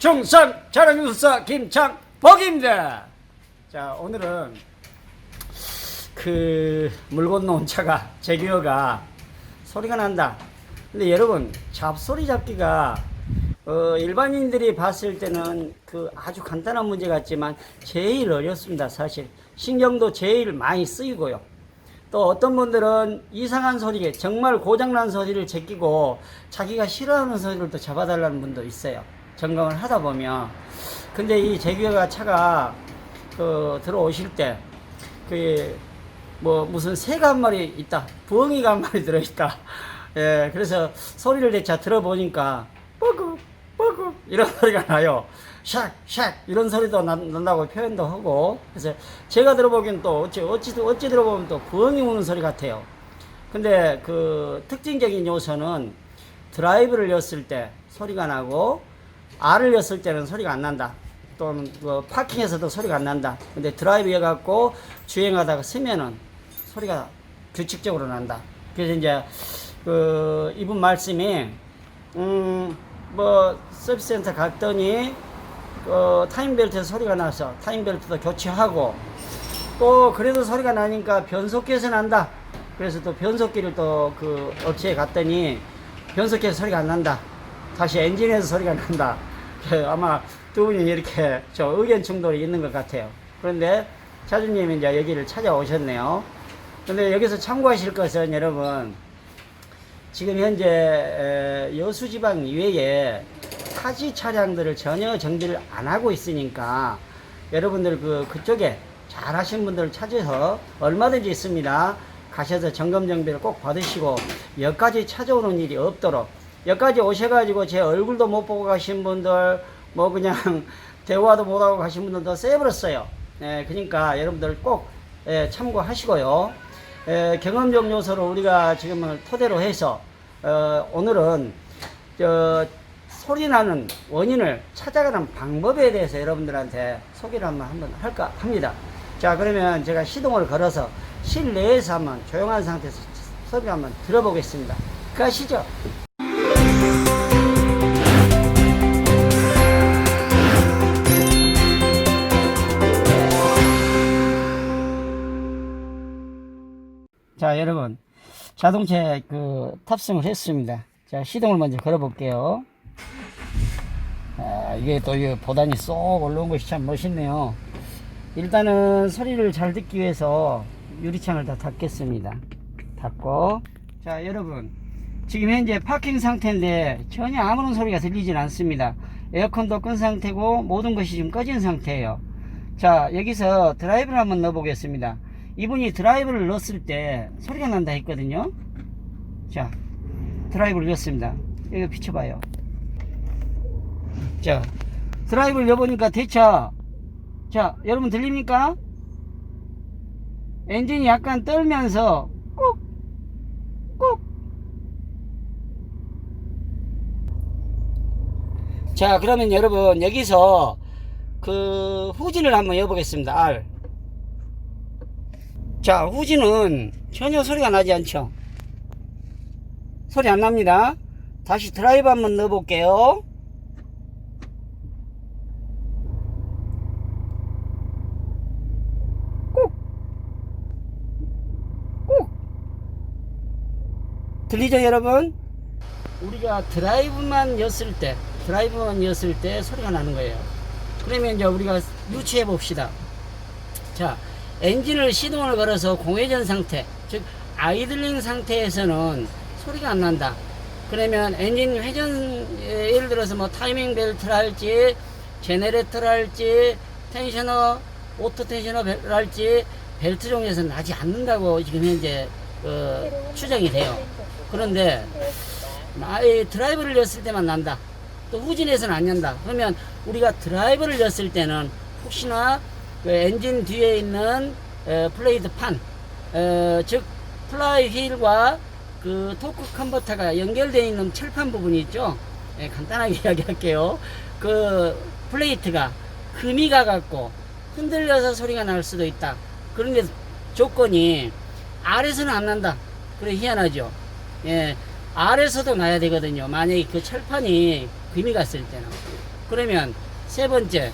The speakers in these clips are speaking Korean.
중산 자랑뉴스 김창복입니다. 자, 오늘은 물 건너온 차가 제기어가 소리가 난다. 근데 여러분, 잡소리 잡기가 일반인들이 봤을 때는 아주 간단한 문제 같지만 제일 어렵습니다. 사실 신경도 제일 많이 쓰이고요. 또 어떤 분들은 이상한 소리, 정말 고장난 소리를 제끼고 자기가 싫어하는 소리를 또 잡아달라는 분도 있어요. 점검을 하다 보면. 근데 이 제기어가 차가 들어오실 때 무슨 새가 한 마리 있다, 부엉이가 한 마리 들어있다. 예, 그래서 소리를 대차 들어보니까 뻐그 뻐그 이런 소리가 나요. 샥샥 이런 소리도 난다고 표현도 하고. 그래서 제가 들어보기엔 또 어찌 들어보면 또 부엉이 우는 소리 같아요. 근데 특징적인 요소는 드라이브를 였을 때 소리가 나고, R을 였을 때는 소리가 안 난다. 또는 파킹에서도 소리가 안 난다. 근데 드라이브 해갖고 주행하다가 서면은 소리가 규칙적으로 난다. 그래서 이제 이분 말씀이 서비스 센터 갔더니 타임벨트에 소리가 나서 타임벨트도 교체하고, 또 그래도 소리가 나니까 변속기에서 난다. 그래서 또 변속기를 또 업체에 갔더니 변속기에서 소리가 안 난다. 다시 엔진에서 소리가 난다. 아마 두 분이 이렇게 의견 충돌이 있는 것 같아요. 그런데 차주님이 이제 여기를 찾아오셨네요. 근데 여기서 참고하실 것은, 여러분, 지금 현재 여수지방 이외에 타지 차량들을 전혀 정비를 안 하고 있으니까 여러분들 그쪽에 잘 하신 분들을 찾아서 얼마든지 있습니다. 가셔서 점검 정비를 꼭 받으시고, 여기까지 찾아오는 일이 없도록, 여기까지 오셔가지고 제 얼굴도 못 보고 가신 분들, 그냥 대화도 못하고 가신 분들도 세버렸어요. 그러니까 여러분들 꼭 참고하시고요. 경험적 요소로 우리가 지금은 토대로 해서 오늘은 소리 나는 원인을 찾아가는 방법에 대해서 여러분들한테 소개를 한번 할까 합니다. 자, 그러면 제가 시동을 걸어서 실내에서 한번 조용한 상태에서 소리 한번 들어보겠습니다. 가시죠. 자, 여러분, 자동차에 탑승을 했습니다. 자, 시동을 먼저 걸어 볼게요. 이게 또 보단이 쏙 올라온 것이 참 멋있네요. 일단은 소리를 잘 듣기 위해서 유리창을 다 닫겠습니다. 닫고. 자, 여러분, 지금 현재 파킹 상태인데 전혀 아무런 소리가 들리진 않습니다. 에어컨도 끈 상태고 모든 것이 지금 꺼진 상태예요. 자, 여기서 드라이브를 한번 넣어 보겠습니다. 이분이 드라이브를 넣었을 때 소리가 난다 했거든요. 자, 드라이브를 넣었습니다. 여기 비춰봐요. 자, 드라이브를 넣어보니까 대차. 자, 여러분 들립니까? 엔진이 약간 떨면서 꾹꾹. 자, 그러면 여러분 여기서 후진을 한번 해보겠습니다. R. 자, 후진은 전혀 소리가 나지 않죠. 소리 안 납니다. 다시 드라이브 한번 넣어 볼게요. 꾹 들리죠, 여러분? 우리가 드라이브만 였을 때 소리가 나는 거예요. 그러면 이제 우리가 유추해 봅시다. 자, 엔진을 시동을 걸어서 공회전 상태, 즉 아이들링 상태에서는 소리가 안 난다. 그러면 엔진 회전, 예를 들어서 타이밍 벨트를 할지, 제네레이터를 할지, 텐셔너, 오토 텐셔너를 할지, 벨트 종에서 나지 않는다고 지금 현재 추정이 돼요. 그런데 드라이브를 였을 때만 난다. 또 후진에서는 안 난다. 그러면 우리가 드라이브를 였을 때는 혹시나 엔진 뒤에 있는 플레이트 판, 즉 플라이 휠과 토크 컨버터가 연결되어 있는 철판 부분이 있죠. 간단하게 이야기할게요. 플레이트가 금이 가갖고 흔들려서 소리가 날 수도 있다. 그런데 조건이 R에서는 안 난다. 그래, 희한하죠. R에서도 나야 되거든요. 만약에 철판이 금이 갔을 때는. 그러면 세 번째,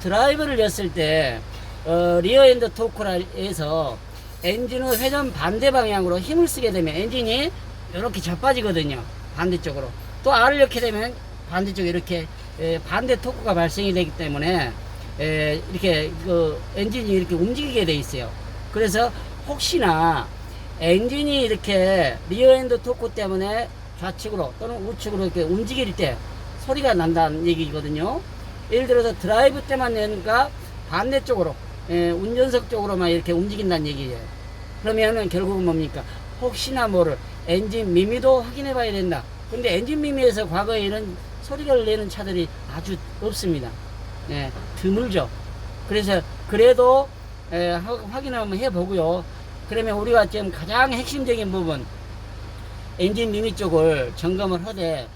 드라이브를 였을 때 리어 엔드 토크라에서 엔진의 회전 반대 방향으로 힘을 쓰게 되면 엔진이 이렇게 자빠지거든요. 반대쪽으로. 또 R을 넣게 되면 반대쪽에 이렇게 반대 토크가 발생이 되기 때문에 이렇게 그 엔진이 이렇게 움직이게 돼 있어요. 그래서 혹시나 엔진이 이렇게 리어 엔드 토크 때문에 좌측으로 또는 우측으로 이렇게 움직일 때 소리가 난다는 얘기거든요. 예를 들어서 드라이브 때만 내니까 반대쪽으로 운전석 쪽으로만 이렇게 움직인다는 얘기예요. 그러면은 결국은 뭡니까? 혹시나 모를 엔진 미미도 확인해 봐야 된다. 근데 엔진 미미에서 과거에 이런 소리를 내는 차들이 아주 없습니다. 드물죠. 그래서 그래도 확인을 한번 해보고요. 그러면 우리가 지금 가장 핵심적인 부분 엔진 미미 쪽을 점검을 하되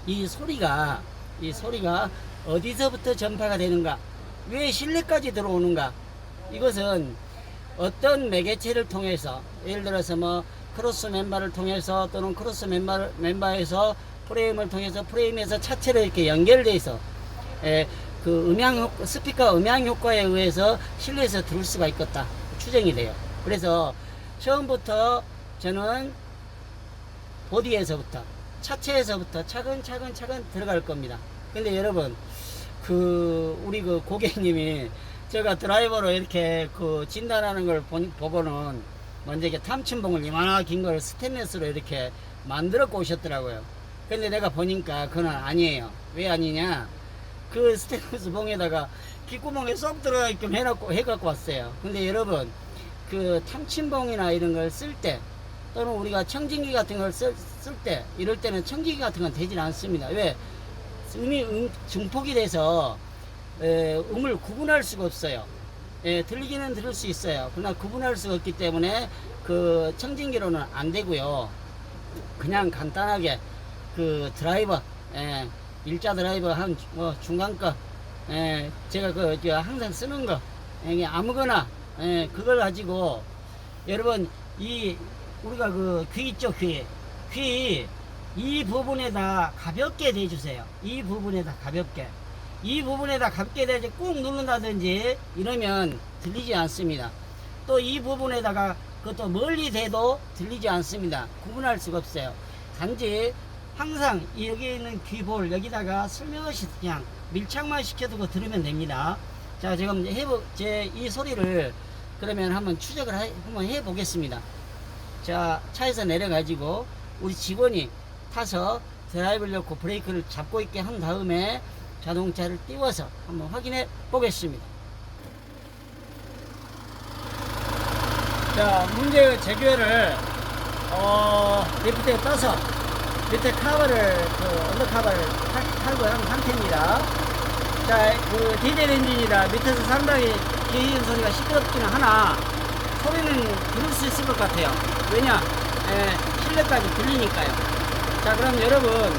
이 소리가 어디서부터 전파가 되는가, 왜 실내까지 들어오는가, 이것은 어떤 매개체를 통해서, 예를 들어서 뭐 크로스 멤버를 통해서 또는 크로스 멤버에서 프레임을 통해서 프레임에서 차체로 이렇게 연결돼 있어 그 스피커 음향 효과에 의해서 실내에서 들을 수가 있겠다 추정이 돼요. 그래서 처음부터 저는 보디에서부터 차체에서부터 차근차근 들어갈 겁니다. 근데 여러분 우리 그 고객님이 제가 드라이버로 이렇게 그 진단하는 걸 보고는 먼저 이렇게 탐침봉을 이만하게 긴 걸 스테인리스로 이렇게 만들어 오셨더라고요. 근데 내가 보니까 그건 아니에요. 왜 아니냐, 그 스테인리스 봉에다가 귓구멍에 쏙 들어가게끔 해갖고 왔어요. 근데 여러분 그 탐침봉이나 이런 걸 쓸 때 또는 우리가 청진기 같은 걸 쓸 때 이럴 때는 청진기 같은 건 되질 않습니다. 왜? 증폭이 돼서 음을 구분할 수가 없어요. 들리기는 들을 수 있어요. 그러나 구분할 수가 없기 때문에 그 청진기로는 안 되고요. 그냥 간단하게 그 드라이버, 일자 드라이버 한 중간급, 제가 항상 쓰는 거, 아무거나 그걸 가지고 여러분 우리가 그 귀 있죠, 귀 이 부분에다 가볍게 대주세요. 이 부분에다 가볍게 대지 꾹 누른다든지 이러면 들리지 않습니다. 또 이 부분에다가 그것도 멀리 대도 들리지 않습니다. 구분할 수가 없어요. 단지 항상 여기 있는 귀볼 여기다가 슬며시 그냥 밀착만 시켜두고 들으면 됩니다. 자, 지금 이 소리를 그러면 한번 추적을 한번 해 보겠습니다. 자, 차에서 내려가지고 우리 직원이 타서 드라이브를 넣고 브레이크를 잡고 있게 한 다음에 자동차를 띄워서 한번 확인해 보겠습니다. 자, 문제 제교를 리프트에 떠서 밑에 카바를 언더카바를 탈고 한 상태입니다. 자, 그 디젤 엔진이라 밑에서 상당히 기어이는 소리가 시끄럽기는 하나 소리는 들을 수 있을 것 같아요. 왜냐? 실내까지 들리니까요. 자, 그럼 여러분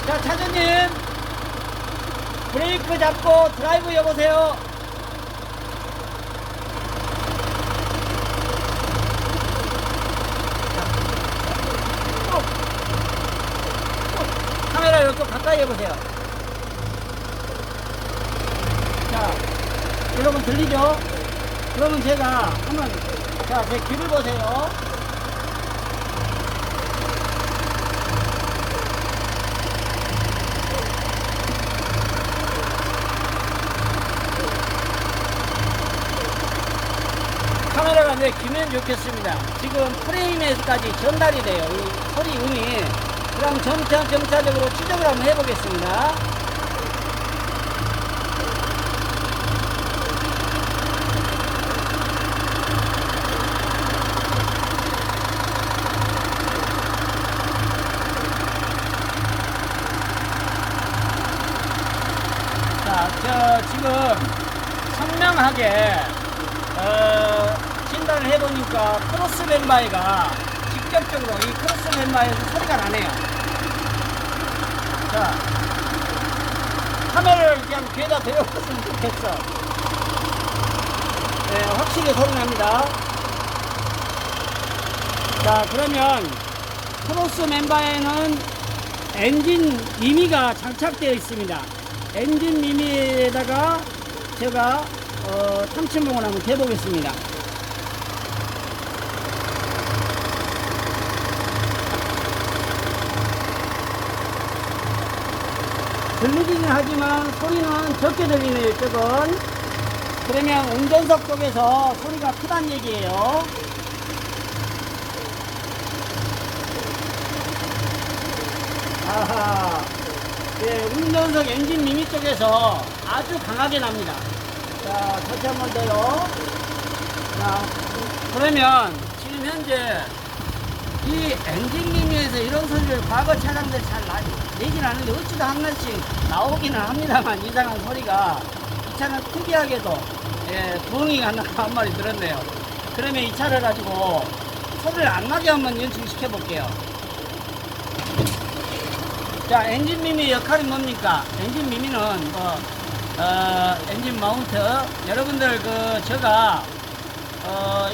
자, 차주님 브레이크 잡고 드라이브 여보세요. 카메라 이렇게 가까이 해보세요. 자, 여러분 들리죠? 그러면 제가 한번 제 귀를 보세요. 카메라가 내 귀면 좋겠습니다. 지금 프레임에까지 전달이 돼요. 이 소리 음이. 그럼 점차적으로 추적을 한번 해보겠습니다. 자, 지금 선명하게 진단을 해보니까 크로스 멤버가 직접적으로 이 크로스 멤버에서 소리가 나네요. 자, 카메라를 그냥 귀에다 대었으면 좋겠어. 확실히 소리 납니다. 자, 그러면 크로스 멤버에는 엔진 미미가 장착되어 있습니다. 엔진 미미에다가 제가 탐침봉을 한번 대보겠습니다. 들리기는 하지만 소리는 적게 들리네요, 이쪽은. 그러면 운전석 쪽에서 소리가 크다는 얘기예요. 아하. 예, 운전석 엔진 미미 쪽에서 아주 강하게 납니다. 자, 다시 한 번 더요. 자, 그러면 지금 현재 이 엔진 미미에서 이런 소리를 과거 차량들 잘 내진 않는데 어찌도 한 번씩 나오기는 합니다만 이상한 소리가 이 차는 특이하게도 부엉이가 한 마리 들었네요. 그러면 이 차를 가지고 소리를 안 나게 한번 연출시켜 볼게요. 자, 엔진 미미 역할이 뭡니까? 엔진 미미는 엔진 마운트, 여러분들 제가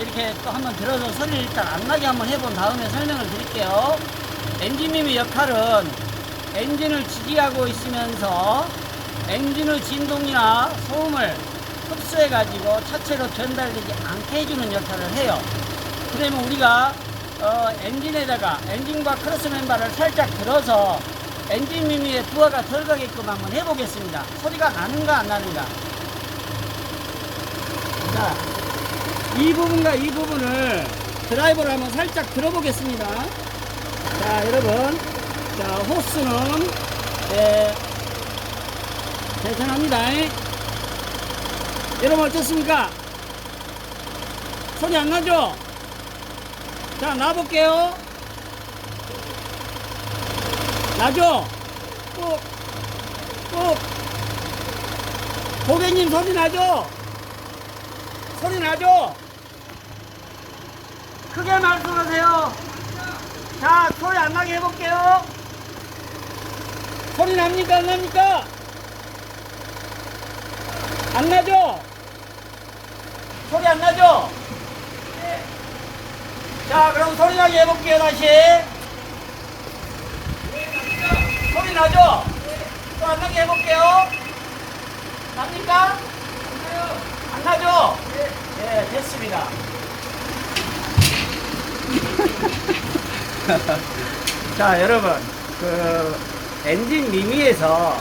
이렇게 또 한번 들어서 소리를 일단 안 나게 한번 해본 다음에 설명을 드릴게요. 엔진 미미 역할은 엔진을 지지하고 있으면서 엔진의 진동이나 소음을 흡수해 가지고 차체로 전달되지 않게 해주는 역할을 해요. 그러면 우리가 엔진에다가 엔진과 크로스 멤버를 살짝 들어서 엔진 미미에 부하가 덜 가게끔 한번 해보겠습니다. 소리가 나는가 안 나는가. 자, 이 부분과 이 부분을 드라이버를 한번 살짝 들어보겠습니다. 자, 여러분, 자, 호스는 괜찮합니다. 여러분 어떻습니까? 소리 안 나죠? 자, 놔볼게요. 나죠? 꼭 고객님 소리 나죠? 소리 나죠? 크게 말씀하세요. 자, 소리 안 나게 해볼게요. 소리 납니까 안 납니까? 안 나죠? 소리 안 나죠? 네. 자, 그럼 소리 나게 해볼게요. 다시 소리 나죠? 또 안 나게 해볼게요. 납니까? 안 나죠? 네, 됐습니다. 자, 여러분, 엔진 미미에서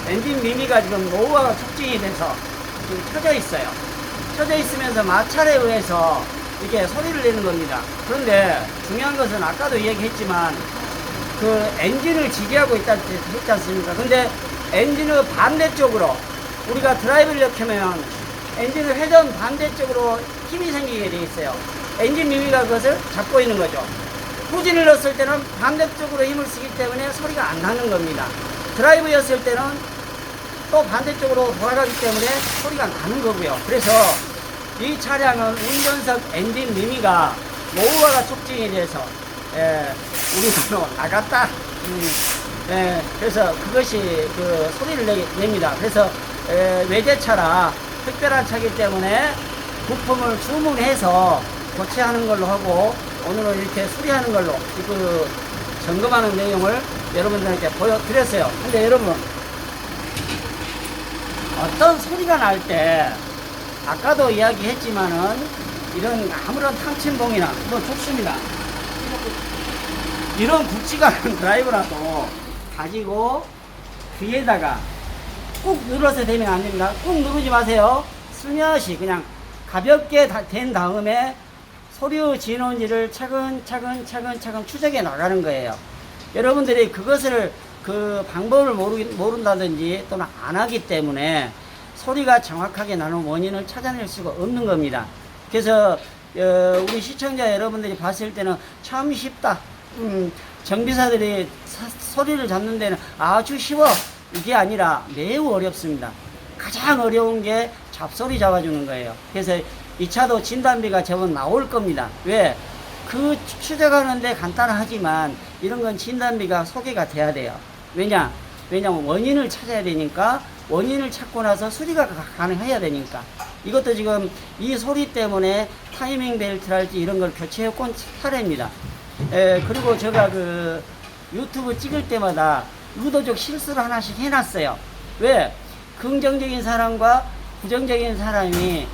엔진 미미가 지금 노후화가 촉진이 돼서 지금 켜져 있어요. 켜져 있으면서 마찰에 의해서 이렇게 소리를 내는 겁니다. 그런데 중요한 것은 아까도 얘기했지만 엔진을 지지하고 있다 했지 않습니까? 근데 엔진의 반대쪽으로 우리가 드라이브를 켜면 엔진의 회전 반대쪽으로 힘이 생기게 되어 있어요. 엔진 미미가 그것을 잡고 있는 거죠. 후진을 넣었을 때는 반대쪽으로 힘을 쓰기 때문에 소리가 안 나는 겁니다. 드라이브였을 때는 또 반대쪽으로 돌아가기 때문에 소리가 나는 거고요. 그래서 이 차량은 운전석 엔진 미미가 노후화가 촉진이 돼서 우리로 나갔다. 그래서 그것이 소리를 냅니다. 그래서 외제차라 특별한 차기 때문에 부품을 주문해서 교체하는 걸로 하고 오늘은 이렇게 수리하는 걸로 점검하는 내용을 여러분들한테 보여드렸어요. 근데 여러분, 어떤 소리가 날 때 아까도 이야기했지만은 이런 아무런 탕침봉이나 뭐 좋습니다. 이런 굵지가 않은 드라이버라도 가지고 귀에다가 꾹 눌러서 대면 안 됩니다. 꾹 누르지 마세요. 스며시 그냥 가볍게 된 다음에 소리의 진원지를 차근차근 추적해 나가는 거예요. 여러분들이 그것을 방법을 모른다든지 또는 안 하기 때문에 소리가 정확하게 나는 원인을 찾아낼 수가 없는 겁니다. 그래서 우리 시청자 여러분들이 봤을 때는 참 쉽다. 정비사들이 소리를 잡는 데는 아주 쉬워. 이게 아니라 매우 어렵습니다. 가장 어려운 게 잡소리 잡아주는 거예요. 그래서 이 차도 진단비가 저건 나올 겁니다. 왜? 추적하는데 간단하지만 이런 건 진단비가 소개가 돼야 돼요. 왜냐면 원인을 찾아야 되니까, 원인을 찾고 나서 수리가 가능해야 되니까. 이것도 지금 이 소리 때문에 타이밍 벨트랄지 이런 걸 교체해온 사례입니다. 그리고 제가 유튜브 찍을 때마다 의도적 실수를 하나씩 해놨어요. 왜? 긍정적인 사람과 부정적인 사람이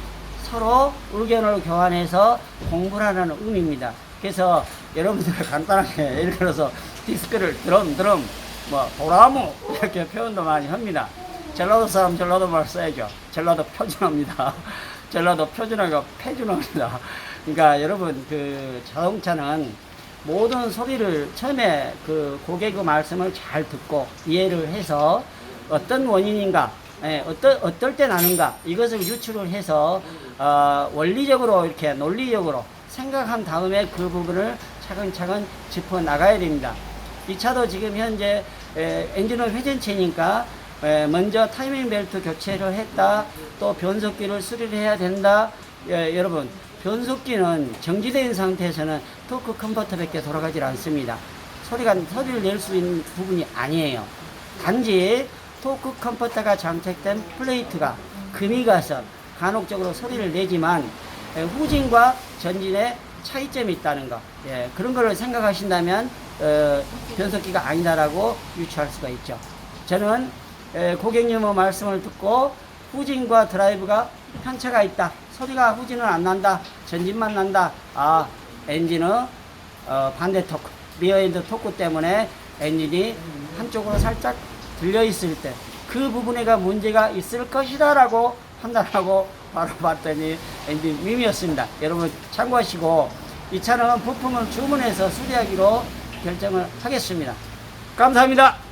서로 의견을 교환해서 공부를 하는 의미입니다. 그래서 여러분들 간단하게 예를 들어서 디스크를 드럼 뭐 도라무 이렇게 표현도 많이 합니다. 전라도 사람 전라도 말 써야죠. 전라도 표준어입니다. 전라도 표준어가 표준어입니다. 그러니까 여러분 그 자동차는 모든 소리를 처음에 그 고객의 말씀을 잘 듣고 이해를 해서 어떤 원인인가, 어떨 때 나는가 이것을 유추를 해서 원리적으로 이렇게 논리적으로 생각한 다음에 그 부분을 차근차근 짚어 나가야 됩니다. 이 차도 지금 현재 엔진오일 회전체니까 먼저 타이밍 벨트 교체를 했다. 또 변속기를 수리를 해야 된다. 여러분 변속기는 정지된 상태에서는 토크 컨버터밖에 돌아가질 않습니다. 소리를 낼 수 있는 부분이 아니에요. 단지 토크 컨버터가 장착된 플레이트가 금이 가서 간혹적으로 소리를 내지만 후진과 전진에 차이점이 있다는 거, 그런 거를 생각하신다면 변속기가 아니다라고 유추할 수가 있죠. 저는 고객님의 말씀을 듣고 후진과 드라이브가 편차가 있다. 소리가 후진은 안 난다. 전진만 난다. 엔진의 반대 토크, 리어엔드 토크 때문에 엔진이 한쪽으로 살짝 들려 있을 때 그 부분에가 문제가 있을 것이다 라고 판단하고 바로 봤더니 엔진 밈이었습니다. 여러분 참고하시고 이 차는 부품을 주문해서 수리하기로 결정을 하겠습니다. 감사합니다.